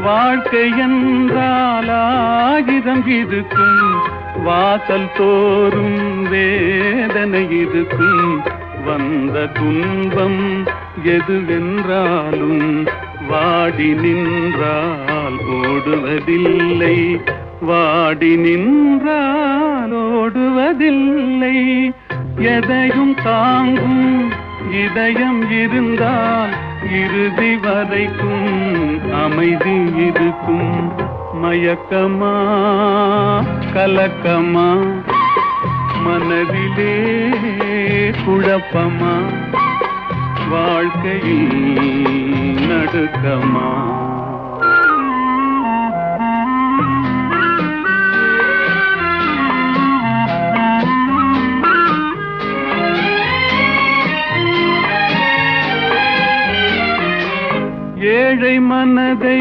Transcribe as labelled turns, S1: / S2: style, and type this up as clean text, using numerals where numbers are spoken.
S1: வாழ்க்கை என்றால் ஆயிரம் இருக்கும், வாசல் தோறும் வேதனை இருக்கும். வந்த துன்பம் எதுவென்றாலும் வாடி நின்றால் ஓடுவதில்லை, வாடி நின்றால் ஓடுவதில்லை. எதையும் தாங்கும் இதயம் இருந்தால் இறுதி வரைக்கும் அமைதி இருக்கும். மயக்கமா கலக்கமா மனதிலே குழப்பமா, வாழ்க்கையில் நடுக்கமா. ஏழை மனதை